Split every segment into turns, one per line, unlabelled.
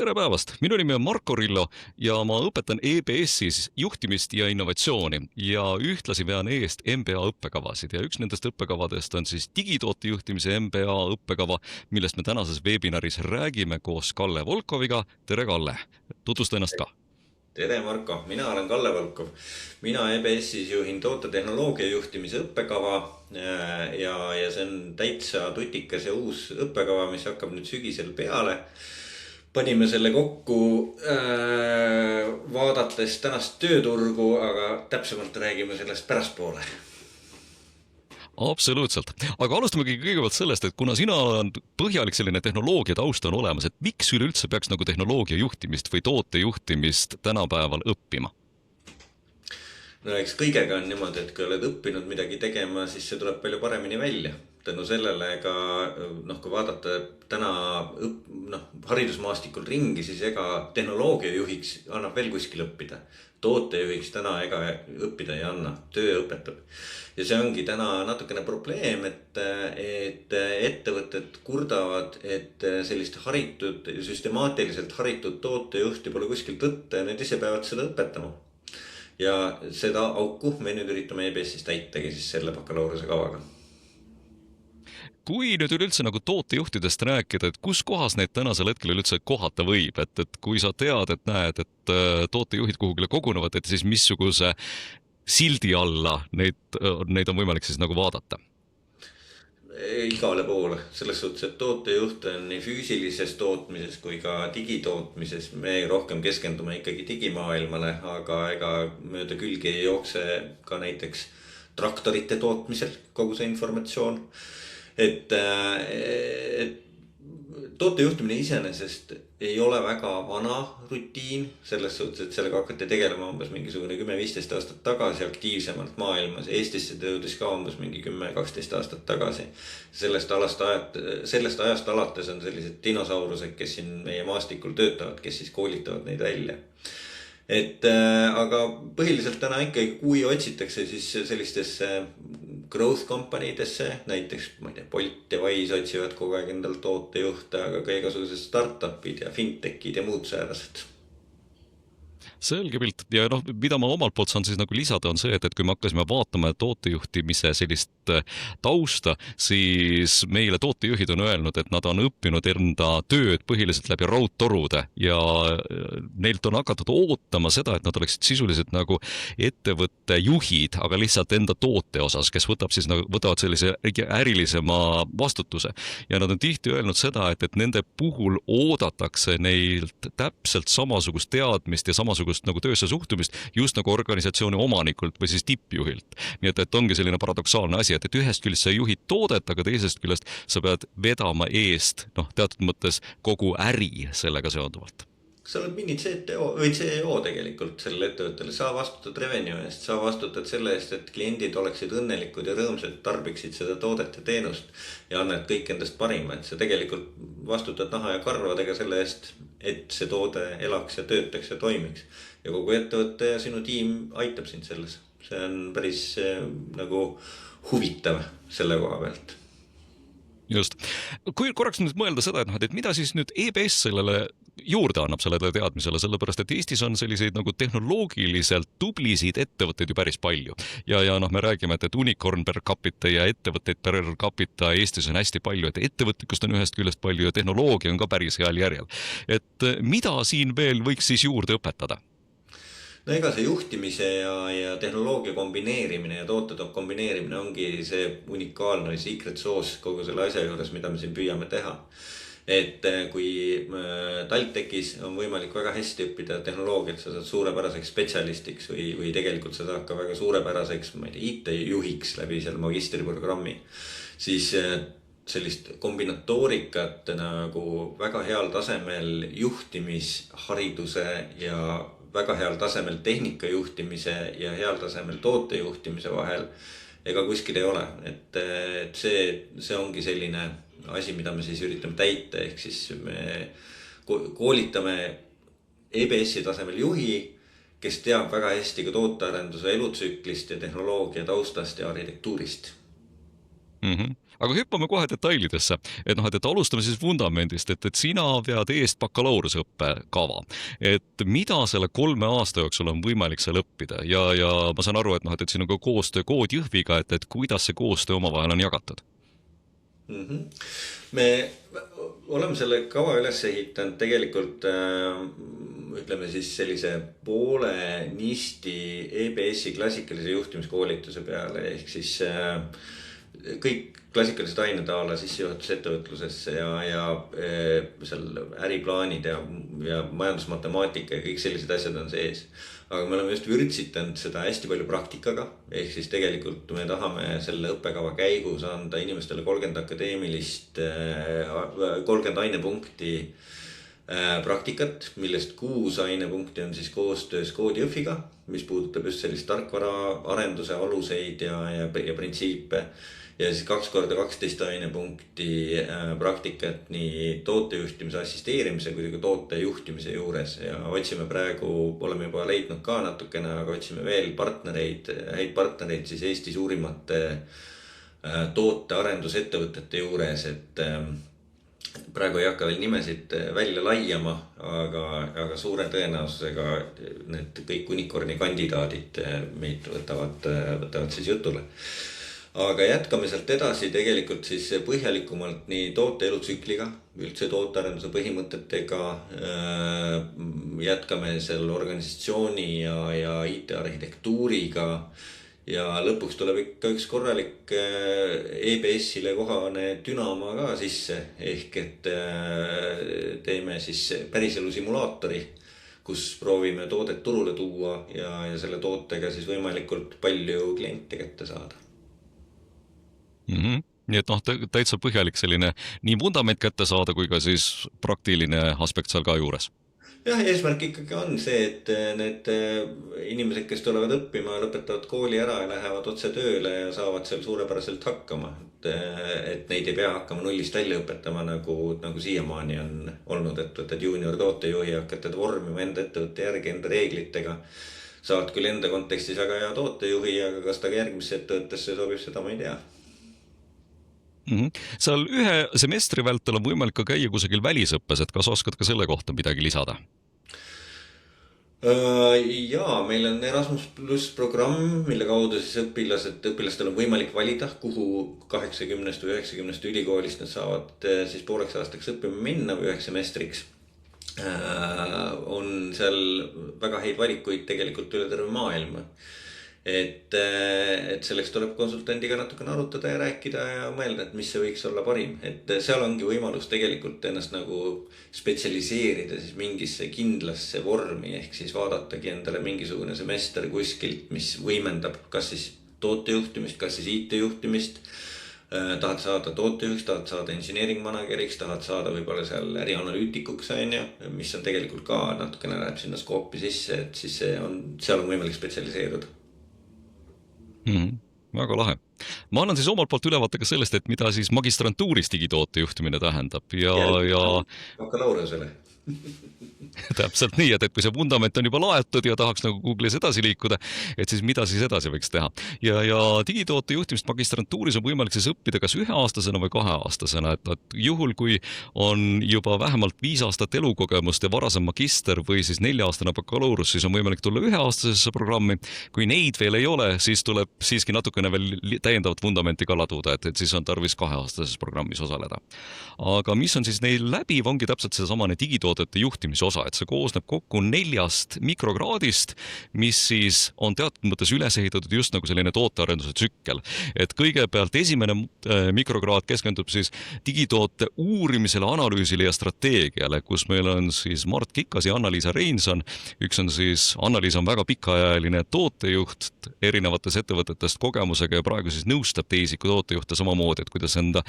Tere päevast! Minu nimi on Marko Rillo ja ma õpetan EBS-is juhtimist ja innovatsiooni ja ühtlasi vean eest MBA õppekavasid ja üks nendest õppekavadest on siis digitoote juhtimise MBA õppekava, millest me tänases webinaris räägime koos Kalle Volkoviga. Tere, Kalle! Tutvusta ennast ka!
Tere Marko, mina olen Kalle Volkov. Mina EBS-is juhin tootetehnoloogia juhtimise õppekava ja see on täitsa tutikas ja uus õppekava, mis hakkab nüüd sügisel peale. Panime selle kokku vaadates tänast tööturgu, aga täpsemalt räägime sellest pärastpoole.
Absoluutselt. Aga alustamegi kõigepealt sellest, et kuna sina on põhjalik selline tehnoloogia tausta on olemas, et miks üleüldse peaks nagu tehnoloogia juhtimist või toote juhtimist tänapäeval õppima?
No eks kõigega on niimoodi, et kui oled õppinud midagi tegema, siis see tuleb palju paremini välja. Tänu sellele ka, kui vaadata täna haridusmaastikul ringi, siis ega tehnoloogia juhiks annab veel kuskil õppida. Toote juhiks täna ega õppida ei anna, töö õpetab. Ja see ongi täna natukene probleem, et ettevõtted kurdavad, et sellist haritud, süstemaatiliselt haritud tootejuhti pole kuskil tõtta ja need ise peavad seda õpetama. Ja seda auku me nüüd üritame EBS-is täitagi siis selle bakalaureuse kavaga.
Kui nüüd üleüldse nagu tootejuhtidest rääkida, et kus kohas neid tänasel hetkel üleüldse kohata võib, et kui sa tead, et näed, et tootejuhid kuhugile kogunevad, et siis missuguse sildi alla neid on võimalik siis nagu vaadata?
Igale poole, selles suhtes, et tootejuht on nii füüsilises tootmises kui ka digitootmises. Me rohkem keskendume ikkagi digimaailmale, aga ega mööda külgi ei jookse ka näiteks traktorite tootmisel kogu see informatsioon. Et tootejuhtimine iseenesest ei ole väga vana rutiin, selles suhtes, et sellega hakati tegelema umbes mingisugune 10-15 aastat tagasi aktiivsemalt maailmas. Eestisse tõudis ka umbes mingi 10-12 aastat tagasi. Sellest ajast alates on sellised dinosaurused, kes siin meie maastikul töötavad, kes siis koolitavad neid välja. Aga põhiliselt täna ikkagi, kui otsitakse siis sellistesse growth company'desse, näiteks Bolt ja Wise otsivad kogu aeg endal tootejuhte, aga ka igasugused startupid ja fintechid ja muud säärased.
Selge pilt. Ja mida ma omalt poolt saan siis nagu lisada on see, et kui me hakkasime vaatama tootejuhtimise sellist tausta, siis meile tootejuhid on öelnud, et nad on õppinud enda tööd põhiliselt läbi raudtorude ja neilt on hakatud ootama seda, et nad oleksid sisuliselt nagu ettevõtte juhid, aga lihtsalt enda toote osas, kes võtavad sellise ärilisema vastutuse. Ja nad on tihti öelnud seda, et nende puhul oodatakse neilt täpselt samasugust teadmist ja samasugust nagu töösse suhtumist just nagu organisatsiooni omanikult või siis tippjuhilt. Nii et ongi selline paradoksaalne asi, et ühest küljest sa juhid toodet, aga teisest küljest sa pead vedama eest teatud mõttes kogu äri sellega seonduvalt.
Sa oled mini CTO või CEO tegelikult sellele ettevõttele. Sa vastutad revenue eest, sa vastutad selle eest, et kliendid oleksid õnnelikud ja rõõmsad, tarbiksid seda toodet ja teenust ja annad kõik endast parima. Et sa tegelikult vastutad naha ja karvadega selle eest, et see toode elaks ja töötaks ja toimiks. Ja kogu ettevõtte ja sinu tiim aitab sind selles. See on päris nagu huvitav selle koha pealt.
Just. Kui korraks nüüd mõelda seda, et mida siis nüüd EBS sellele juurde annab sellele teadmisele, sellepärast et Eestis on selliseid nagu tehnoloogiliselt tublisid ettevõtteid ju päris palju. Ja me räägime, et unicorn per capita ja ettevõtteid per capita Eestis on hästi palju, et ettevõtlikust on ühest küljest palju ja tehnoloogia on ka päris heal järjel. Et mida siin veel võiks siis juurde õpetada?
No ega see juhtimise ja tehnoloogia kombineerimine ja tooted kombineerimine ongi see unikaalne secret sauce kogu selle asja juures, mida me siin püüame teha. Et kui TalTechis on võimalik väga hästi õppida tehnoloogiat, sa saad suurepäraseks spetsialistiks või tegelikult sa saad ka väga suurepäraseks IT-juhiks läbi seal magistriprogrammi, siis sellist kombinatoorikat nagu väga heal tasemel juhtimishariduse ja väga heal tasemel tehnikajuhtimise ja heal tasemel tootejuhtimise vahel ega kuskil ei ole. Et see ongi selline asi, mida me siis üritame täita, ehk siis me koolitame EBS-i tasemel juhi, kes teab väga hästi ka tootearenduse elutsüklist ja tehnoloogia taustast ja arhitektuurist.
aga hüppame kohe detailidesse, et noh, et alustame siis vundamendist, et sina vead eest bakalaureuseõppe kava, et mida selle 3 aasta jooksul on võimalik seal õppida ja ma saan aru, et noh, et siin on ka koostöö Kood Jõhviga, et kuidas see koostöö omavahel on jagatud?
Me oleme selle kava üles ehitanud tegelikult ütleme siis sellise poole nisti EBS-i klassikalise juhtimiskoolituse peale, ehk siis kõik klassikalised ained a la sissejuhatus ettevõtlusesse ja seal äriplaanid ja majandusmatemaatika ja kõik sellised asjad on sees. Aga me oleme just vürtsitanud seda hästi palju praktikaga, ehk siis tegelikult me tahame selle õppekava käigus anda inimestele 30 akadeemilist, 30 ainepunkti praktikat, millest 6 ainepunkti on siis koostöös Kood Jõhviga, mis puudutab just sellist tarkvara arenduse aluseid ja printsiipe. Ja siis 2 × 12 ainepunkti praktikat nii tootejuhtimise assisteerimise kui ka toote juhtimise juures ja otsime praegu, oleme juba leidnud ka natukene, aga otsime veel häid partnereid siis Eesti suurimate tootearendusettevõtete juures, et praegu ei hakka veel nimesid välja laiama, aga suure tõenäosusega need kõik unicorni kandidaadid meid võtavad siis jutule. Aga jätkame sealt edasi tegelikult siis põhjalikumalt nii toote elutsükliga, üldse tootearenduse põhimõtetega, jätkame seal organisatsiooni ja IT-arhitektuuriga ja lõpuks tuleb ikka üks korralik EBS-ile kohane dünamo ka sisse, ehk et teeme siis päriselu simulaatori, kus proovime toodet turule tuua ja selle tootega siis võimalikult palju kliente kätte saada.
Nii et noh, täitsa põhjalik selline nii vundament kätte saada kui ka siis praktiline aspekt seal ka juures.
Jah, eesmärk ikkagi on see, et need inimesed, kes tulevad õppima, lõpetavad kooli ära ja lähevad otse tööle ja saavad seal suurepäraselt hakkama. Et neid ei pea hakkama nullist välja õpetama, nagu siiamaani on olnud, et võtad junior tootejuhi, hakkad vormima enda ettevõtte järgi, enda reeglitega. Saad küll enda kontekstis väga hea tootejuhi, aga kas ta ka järgmisse ettevõttesse sobib, seda ma ei tea.
Seal ühe semestri vältel on võimalik ka käia kusagil välisõppes, et kas oskad ka selle kohta midagi lisada?
Jaa, meil on Erasmus Plus programm, mille kaudu siis õpilastel on võimalik valida, kuhu 80 või 90 ülikoolist nad saavad siis pooleks aastaks õppima minna või 1 semestriks. On seal väga häid valikuid tegelikult üle terve maailma. Et selleks tuleb konsultandiga natukene arutada ja rääkida ja mõelda, et mis see võiks olla parim. Et seal ongi võimalus tegelikult ennast nagu spetsialiseerida siis mingisse kindlasse vormi, ehk siis vaadatagi endale mingisugune semester kuskilt, mis võimendab kas siis tootejuhtimist, kas siis IT-juhtimist. Tahad saada tootejuhiks, tahad saada engineering manageriks, tahad saada võib-olla seal ärianalüütikuks, mis on tegelikult ka natukene läheb sinna skoopi sisse, et siis seal on võimalik spetsialiseeruda.
Väga lahe. Ma annan siis omalt poolt ülevaate ka sellest, et mida siis magistrantuuris digitoote juhtimine tähendab ja
bakalaureusele.
Täpselt nii, et kui see vundament on juba laetud ja tahaks nagu Google'is edasi liikuda, et siis mida siis edasi võiks teha. Ja digitoote juhtimist magistrantuuris on võimalik siis õppida kas 1-aastasena või 2-aastasena, et juhul kui on juba vähemalt 5 aastat elukogemust ja varasem magister või siis 4-aastane bakalaurus, siis on võimalik tulla 1-aastasesse programmi. Kui neid veel ei ole, siis tuleb siiski natukene veel täiendavat vundamenti kallatuda, et siis on tarvis 2-aastases programmis osaleda. Aga mis on siis neil läbiv, ongi täpselt see samane digitoodete juhtimise osa, et see koosneb kokku 4 mikrokraadist, mis siis on teatud mõttes üles ehitatud just nagu selline tootearenduse tsükkel. Et kõigepealt esimene mikrokraad keskendub siis digitoote uurimisele, analüüsile ja strateegiale, kus meil on siis Mart Kikas ja Anna-Liisa Reinson. Anna-Liisa on väga pikaajaline tootejuht erinevates ettevõtetest kogemusega ja praegu siis nõustab teisi tootejuhte samamoodi, et kuidas enda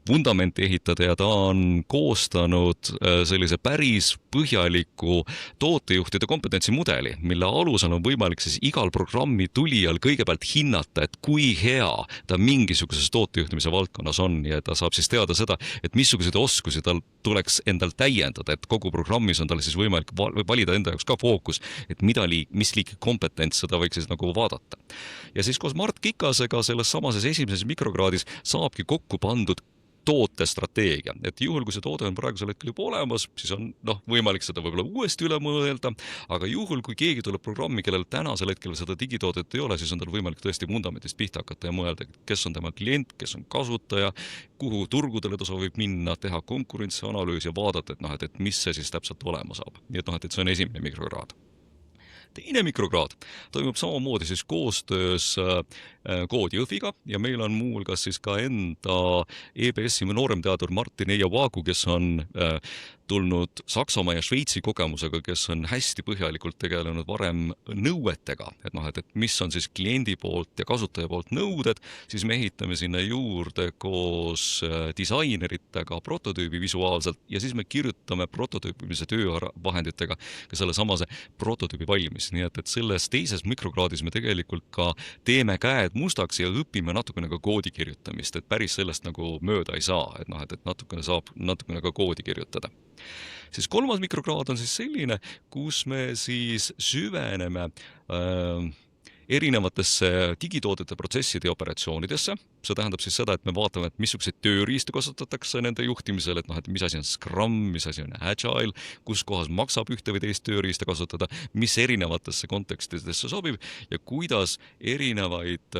vundamenti ehitada ja ta on koostanud sellise päris päris põhjaliku tootejuhtide kompetentsimudeli, mille alusel on võimalik siis igal programmi tulijal kõigepealt hinnata, et kui hea ta mingisuguses tootejuhtimise valdkonnas on ja ta saab siis teada seda, et missuguseid oskusi tal tuleks endal täiendada, et kogu programmis on tal siis võimalik valida enda jaoks ka fookus, et mis liiki kompetents seda võiks siis nagu vaadata. Ja siis koos Mart Kikasega selles samases esimeses mikrokraadis saabki kokku pandud tootestrateegia, et juhul, kui see toode on praegusel hetkel juba olemas, siis on võimalik seda võib-olla uuesti üle mõelda, aga juhul, kui keegi tuleb programmi, kellel tänasel hetkel seda digitoodet ei ole, siis on tal võimalik tõesti vundamendist pihta hakata ja mõelda, kes on tema klient, kes on kasutaja, kuhu turgudele ta soovib minna, teha konkurentsianalüüs ja vaadata, et mis see siis täpselt olema saab. Nii et see on esimene mikrokraad. Teine mikrokraad toimub samamoodi siis koostöös Kood Jõhviga ja meil on muulgas siis ka enda EBS-i nooremteadur Martin Eiavaagu, kes on tulnud Saksamaa ja Šveitsi kogemusega, kes on hästi põhjalikult tegelenud varem nõuetega, et mis on siis kliendi poolt ja kasutaja poolt nõuded, siis me ehitame sinna juurde koos disaineritega prototüübi visuaalselt ja siis me kirjutame prototüüpimise töövahenditega ka selle samase prototüübi valmis. Nii et selles teises mikrokraadis me tegelikult ka teeme käed mustaks ja õpime natukene ka koodi kirjutamist, et päris sellest nagu mööda ei saa, et natukene saab natukene ka koodi kirjutada. Siis kolmas mikrokraad on siis selline, kus me siis süveneme erinevatesse digitoodete protsesside ja operatsioonidesse. See tähendab siis seda, et me vaatame, et missuguseid tööriistu kasutatakse nende juhtimisel, et mis asi on Scrum, mis asi on Agile, kus kohas maksab ühte või teist tööriista kasutada, mis erinevatesse kontekstidesse sobib ja kuidas erinevaid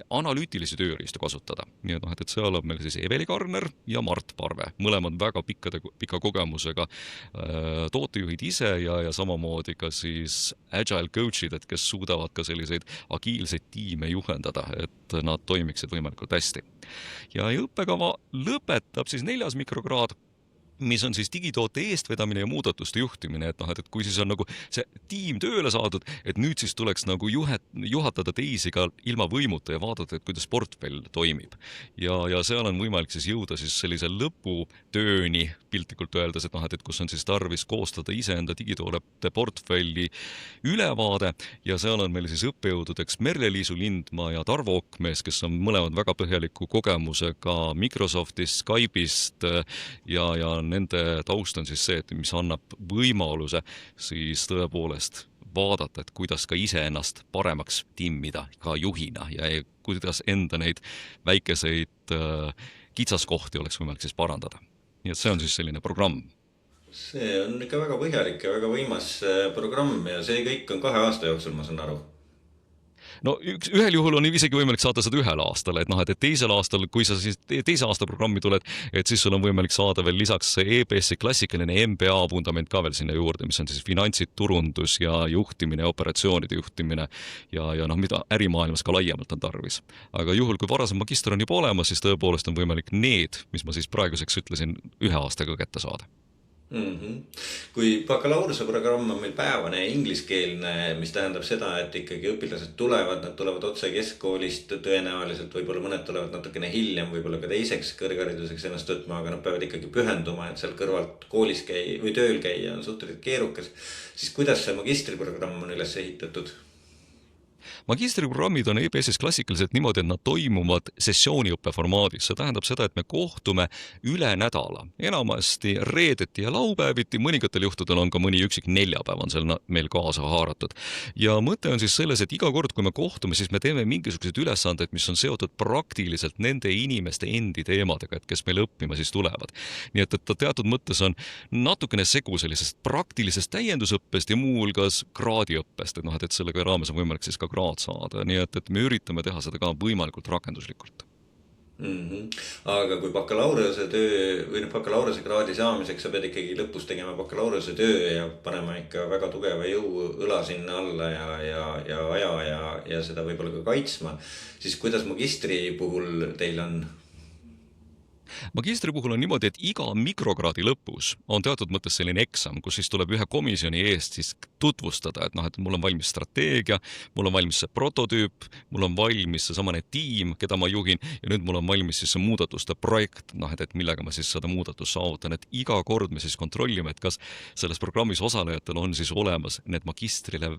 analüütilisi tööriistu kasutada. Nii et seal on meil siis Eveli Karner ja Mart Parve, mõlemad väga pika kogemusega tootejuhid ise ja samamoodi ka siis Agile coachid, et kes suudavad ka selliseid agiilseid tiime juhendada, et nad toimiksid võimalikult hästi. Ja õppekava lõpetab siis 4. mikrokraad, mis on siis digitoote eestvedamine ja muudatuste juhtimine, et kui siis on nagu see tiim tööle saadud, et nüüd siis tuleks nagu juhatada teisi ka ilma võimuta ja vaadata, et kuidas portfell toimib. Ja seal on võimalik siis jõuda siis sellise lõputööni, piltlikult öeldes, et kus on siis tarvis koostada iseenda digitoolete portfelli ülevaade ja seal on meil siis õppejõududeks Merle-Liisu Lindmaa ja Tarvo Okmees, kes on mõlemad väga põhjaliku kogemusega Microsoftist, Skype'ist ja nende taust on siis see, et mis annab võimaluse siis tõepoolest vaadata, et kuidas ka iseennast paremaks timmida ka juhina ja kuidas enda neid väikeseid kitsaskohti oleks võimalik siis parandada. Nii et see on siis selline programm.
See on ikka väga põhjalik ja väga võimas programm ja see kõik on 2 aasta jooksul, ma saan aru.
No ühel juhul on isegi võimalik saada seda 1 aastal, et teisel aastal, kui sa siis teise aasta programmi tuled, et siis sul on võimalik saada veel lisaks EBS-i klassikaline MBA vundament ka veel sinna juurde, mis on siis finantsid, turundus ja juhtimine, operatsioonide juhtimine ja mida ärimaailmas ka laiemalt on tarvis. Aga juhul, kui varasem magister on juba olemas, siis tõepoolest on võimalik need, mis ma siis praeguseks ütlesin, 1 aastaga kätte saada.
Kui bakalaureuse programm on meil päevane ja ingliskeelne, mis tähendab seda, et ikkagi õpilased nad tulevad otse keskkoolist, tõenäoliselt võib-olla mõned tulevad natukene hiljem, võib-olla ka teiseks kõrghariduseks ennast võtma, aga nad peavad ikkagi pühenduma, et seal kõrvalt koolis või tööl käia on suhteliselt keerukas. Siis kuidas see magistriprogramm on üles ehitatud?
Magistriprogrammid on EBS-is klassikaliselt niimoodi, et nad toimuvad sessiooniõppe formaadis. See tähendab seda, et me kohtume üle nädala. Enamasti reedeti ja laupäeviti, mõningatel juhtudel on ka mõni üksik neljapäev on seal meil kaasa haaratud. Ja mõte on siis selles, et iga kord, kui me kohtume, siis me teeme mingisugused ülesanded, mis on seotud praktiliselt nende inimeste endi teemadega, et kes meil õppima siis tulevad. Nii et ta teatud mõttes on natukene segu sellisest praktilisest täiendusõppest ja muuhulgas kraadiõppest, et sellega raames on võimalik siis ka kraad saada, nii et me üritame teha seda ka võimalikult rakenduslikult.
Aga kui bakalaureuse kraadi saamiseks sa pead ikkagi lõpus tegema bakalaureuse töö ja panema ikka väga tugeva jõu õla sinna alla ja aja ja seda võib-olla ka kaitsma, siis kuidas magistri puhul teil on?
magistri puhul on niimoodi, et iga mikrokraadi lõpus on teatud mõttes selline eksam, kus siis tuleb ühe komisjoni eest siis tutvustada, et et mul on valmis strateegia, mul on valmis see prototüüp, mul on valmis see samane tiim, keda ma juhin ja nüüd mul on valmis siis see muudatuste projekt, et millega ma siis seda muudatust saavutan, et iga kord me siis kontrollime, et kas selles programmis osalejatel on siis olemas need magistrile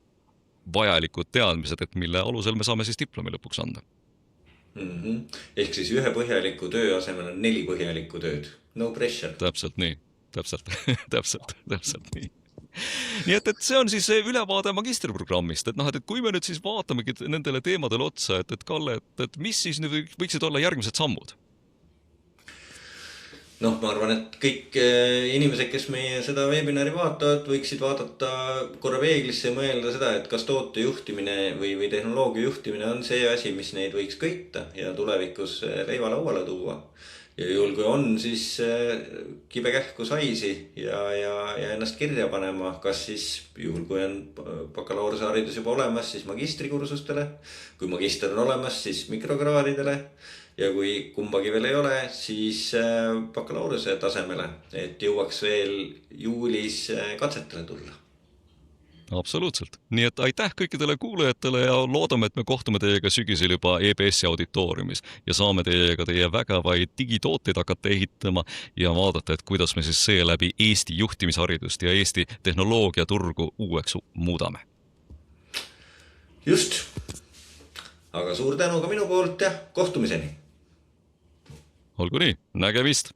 vajalikud teadmised, et mille alusel me saame siis diplomi lõpuks anda.
Ehk siis ühe põhjaliku töö asemel on 4 põhjalikku tööd. No pressure.
Täpselt nii. Täpselt nii. Nii et see on siis ülevaade magistriprogrammist, et kui me nüüd siis vaatamegi nendele teemadele otsa, et Kalle, et mis siis nüüd võiksid olla järgmised sammud?
Ma arvan, et kõik inimesed, kes meie seda webinari vaatavad, võiksid vaadata korra peeglisse ja mõelda seda, et kas toote juhtimine või tehnoloogia juhtimine on see asi, mis neid võiks köita ja tulevikus leiva lauale tuua. Ja juhul kui on, siis kibekähku saisi ja ennast kirja panema, kas siis juhul kui on bakalaureuseharidus juba olemas, siis magistrikursustele, kui magister on olemas, siis mikrokraadidele ja kui kumbagi veel ei ole, siis bakalaureuse tasemele, et jõuaks veel juulis katsetele tulla.
Absoluutselt. Nii et aitäh kõikidele kuulajatele ja loodame, et me kohtume teiega sügisel juba EBS auditooriumis ja saame teiega teie vägevaid digitooteid hakata ehitama ja vaadata, et kuidas me siis seeläbi Eesti juhtimisharidust ja Eesti tehnoloogiaturgu uueks muudame.
Just. Aga suur tänu ka minu poolt ja kohtumiseni.
Olgu nii, nägemist!